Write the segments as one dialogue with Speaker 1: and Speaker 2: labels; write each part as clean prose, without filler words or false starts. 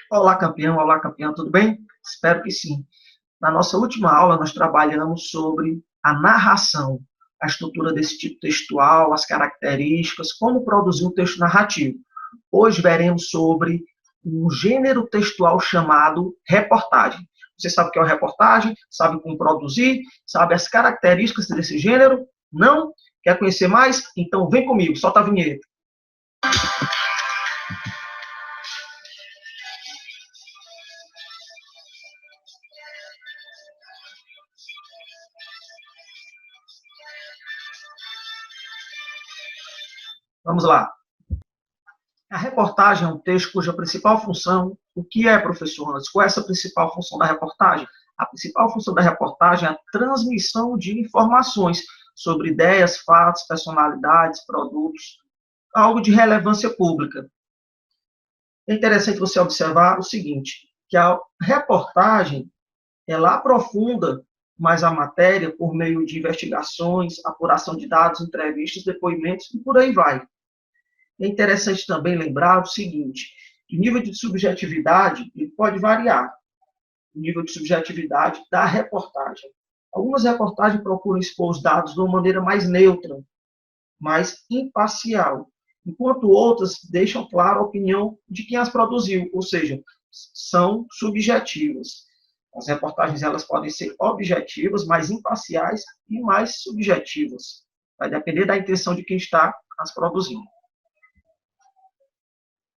Speaker 1: Olá campeão, tudo bem? Espero que sim. Na nossa última aula, nós trabalhamos sobre a narração, a estrutura desse tipo textual, as características, como produzir um texto narrativo. Hoje veremos sobre um gênero textual chamado reportagem. Você sabe o que é uma reportagem? Sabe como produzir? Sabe as características desse gênero? Não? Quer conhecer mais? Então vem comigo, solta a vinheta. Vamos lá. A reportagem é um texto cuja principal função, o que é, professor Anderson? Qual é essa principal função da reportagem? A principal função da reportagem é a transmissão de informações sobre ideias, fatos, personalidades, produtos, algo de relevância pública. É interessante você observar o seguinte, que a reportagem, ela aprofunda mais a matéria por meio de investigações, apuração de dados, entrevistas, depoimentos e por aí vai. É interessante também lembrar o seguinte, que o nível de subjetividade ele pode variar, o nível de subjetividade da reportagem. Algumas reportagens procuram expor os dados de uma maneira mais neutra, mais imparcial, enquanto outras deixam clara a opinião de quem as produziu, ou seja, são subjetivas. As reportagens elas podem ser objetivas, mais imparciais e mais subjetivas. Vai depender da intenção de quem está as produzindo.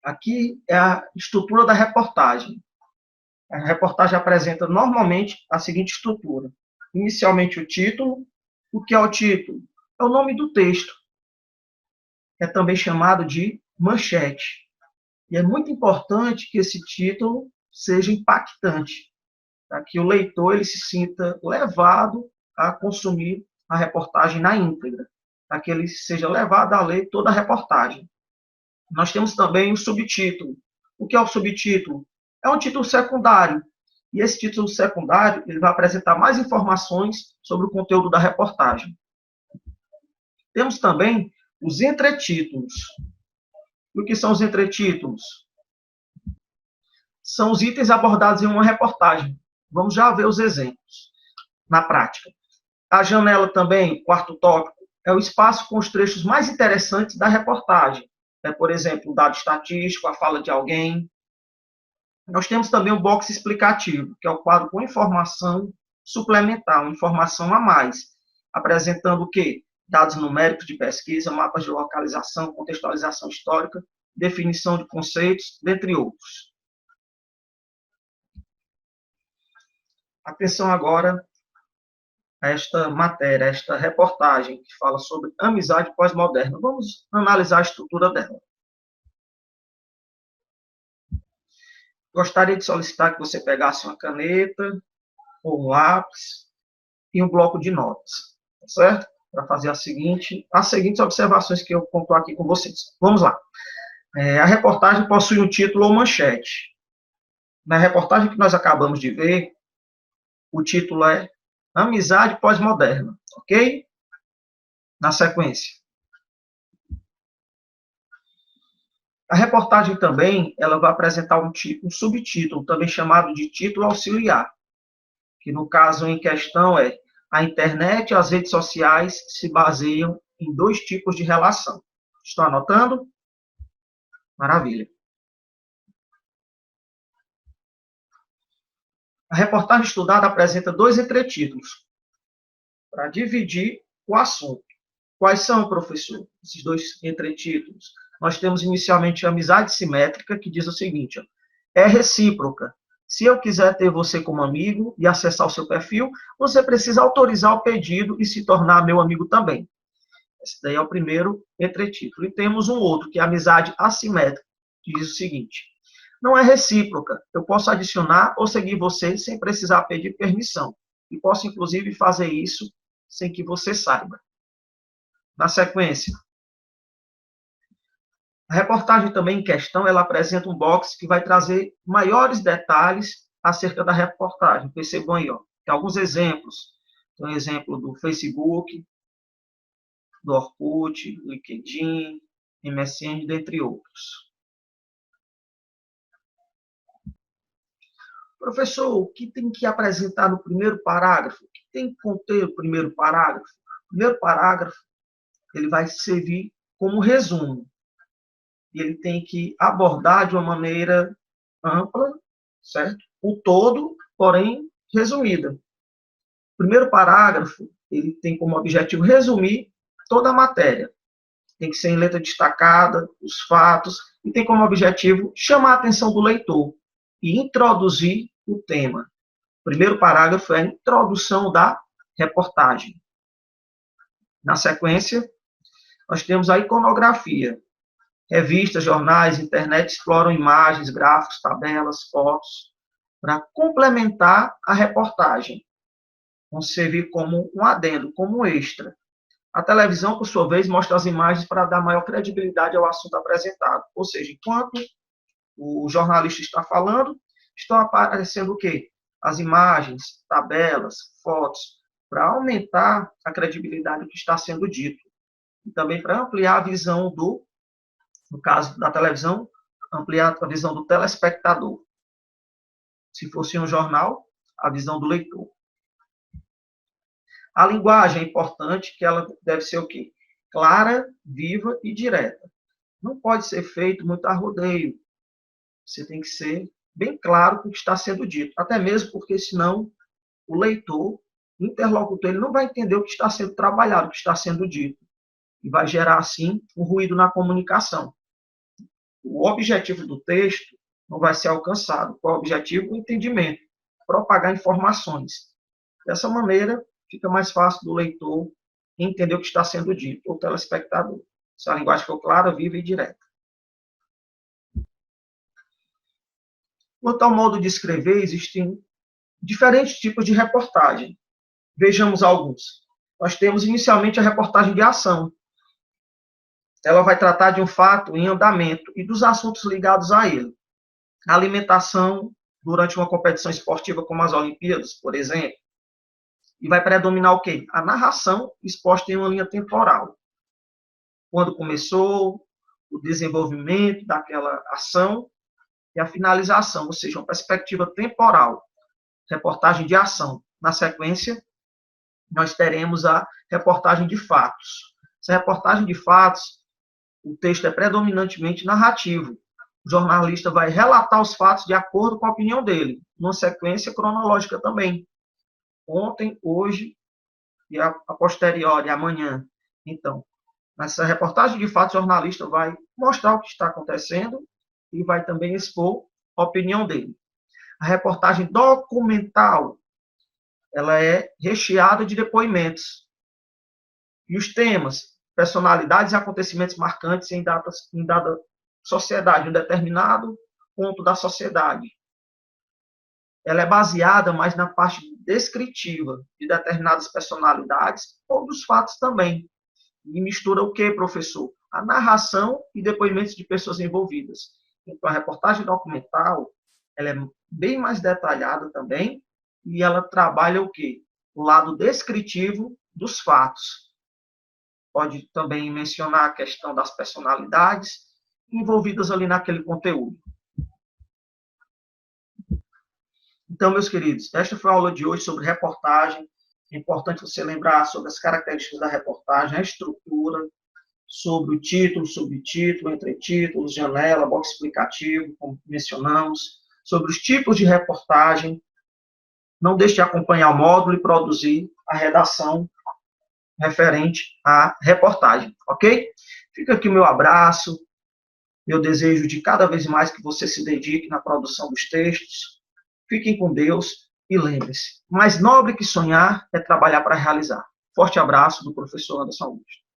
Speaker 1: Aqui é a estrutura da reportagem. A reportagem apresenta normalmente a seguinte estrutura. Inicialmente o título. O que é o título? É o nome do texto. É também chamado de manchete. E é muito importante que esse título seja impactante, para que o leitor ele se sinta levado a consumir a reportagem na íntegra, para que ele seja levado a ler toda a reportagem. Nós temos também o subtítulo. O que é o subtítulo? É um título secundário. E esse título secundário ele vai apresentar mais informações sobre o conteúdo da reportagem. Temos também os entretítulos. E o que são os entretítulos? São os itens abordados em uma reportagem. Vamos já ver os exemplos na prática. A janela também, quarto tópico, é o espaço com os trechos mais interessantes da reportagem. É, por exemplo, um dado estatístico, a fala de alguém. Nós temos também o box explicativo, que é o quadro com informação suplementar, uma informação a mais, apresentando o quê? Dados numéricos de pesquisa, mapas de localização, contextualização histórica, definição de conceitos, dentre outros. Atenção agora a esta matéria, a esta reportagem que fala sobre amizade pós-moderna. Vamos analisar a estrutura dela. Gostaria de solicitar que você pegasse uma caneta ou um lápis e um bloco de notas, certo? Para fazer as seguintes observações que eu pontuo aqui com vocês. Vamos lá. A reportagem possui um título ou manchete. Na reportagem que nós acabamos de ver, o título é Amizade Pós-Moderna, ok? Na sequência. A reportagem também ela vai apresentar um subtítulo, também chamado de título auxiliar, que no caso em questão é a internet e as redes sociais se baseiam em dois tipos de relação. Estão anotando? Maravilha. A reportagem estudada apresenta dois entretítulos para dividir o assunto. Quais são, professor, esses dois entretítulos? Nós temos inicialmente a amizade simétrica, que diz o seguinte, ó, é recíproca. Se eu quiser ter você como amigo e acessar o seu perfil, você precisa autorizar o pedido e se tornar meu amigo também. Esse daí é o primeiro entretítulo. E temos um outro, que é a amizade assimétrica, que diz o seguinte, não é recíproca. Eu posso adicionar ou seguir você sem precisar pedir permissão. E posso, inclusive, fazer isso sem que você saiba. Na sequência, a reportagem também em questão, ela apresenta um box que vai trazer maiores detalhes acerca da reportagem. Percebam aí, ó, tem alguns exemplos. Tem um exemplo do Facebook, do Orkut, LinkedIn, MSN, dentre outros. Professor, o que tem que apresentar no primeiro parágrafo? O que tem que conter o primeiro parágrafo? O primeiro parágrafo, ele vai servir como resumo. E ele tem que abordar de uma maneira ampla, certo? O todo, porém, resumida. O primeiro parágrafo, ele tem como objetivo resumir toda a matéria. Tem que ser em letra destacada, os fatos, e tem como objetivo chamar a atenção do leitor e introduzir o tema. O primeiro parágrafo é a introdução da reportagem. Na sequência, nós temos a iconografia. Revistas, jornais, internet exploram imagens, gráficos, tabelas, fotos, para complementar a reportagem. Vão servir como um adendo, como um extra. A televisão, por sua vez, mostra as imagens para dar maior credibilidade ao assunto apresentado. Ou seja, enquanto o jornalista está falando, estão aparecendo o quê? As imagens, tabelas, fotos, para aumentar a credibilidade do que está sendo dito. E também para ampliar a visão do, no caso da televisão, ampliar a visão do telespectador. Se fosse um jornal, a visão do leitor. A linguagem é importante, que ela deve ser o quê? Clara, viva e direta. Não pode ser feito muito a rodeio. Você tem que ser bem claro com o que está sendo dito. Até mesmo porque, senão, o leitor, o interlocutor, ele não vai entender o que está sendo trabalhado, o que está sendo dito. E vai gerar, assim, um ruído na comunicação. O objetivo do texto não vai ser alcançado. Qual é o objetivo? O entendimento. Propagar informações. Dessa maneira, fica mais fácil do leitor entender o que está sendo dito, ou telespectador. Se a linguagem for clara, viva e direta. Quanto ao modo de escrever, existem diferentes tipos de reportagem. Vejamos alguns. Nós temos inicialmente a reportagem de ação. Ela vai tratar de um fato em andamento e dos assuntos ligados a ele. A alimentação durante uma competição esportiva como as Olimpíadas, por exemplo. E vai predominar o quê? A narração exposta em uma linha temporal. Quando começou, o desenvolvimento daquela ação e a finalização, ou seja, uma perspectiva temporal. Reportagem de ação. Na sequência, nós teremos a reportagem de fatos. Essa reportagem de fatos, o texto é predominantemente narrativo. O jornalista vai relatar os fatos de acordo com a opinião dele, numa sequência cronológica também. Ontem, hoje e a posteriori, amanhã. Então, nessa reportagem de fatos, o jornalista vai mostrar o que está acontecendo e vai também expor a opinião dele. A reportagem documental, ela é recheada de depoimentos. E os temas, personalidades e acontecimentos marcantes em dada sociedade, um determinado ponto da sociedade. Ela é baseada mais na parte descritiva de determinadas personalidades ou dos fatos também. E mistura o quê, professor? A narração e depoimentos de pessoas envolvidas. Então, a reportagem documental, ela é bem mais detalhada também e ela trabalha o quê? O lado descritivo dos fatos. Pode também mencionar a questão das personalidades envolvidas ali naquele conteúdo. Então, meus queridos, esta foi a aula de hoje sobre reportagem. É importante você lembrar sobre as características da reportagem, a estrutura, sobre o título, subtítulo, entretítulos, janela, box explicativo, como mencionamos, sobre os tipos de reportagem. Não deixe de acompanhar o módulo e produzir a redação referente à reportagem, ok? Fica aqui o meu abraço, meu desejo de cada vez mais que você se dedique na produção dos textos. Fiquem com Deus e lembre-se, mais nobre que sonhar é trabalhar para realizar. Forte abraço do professor Anderson Augusto.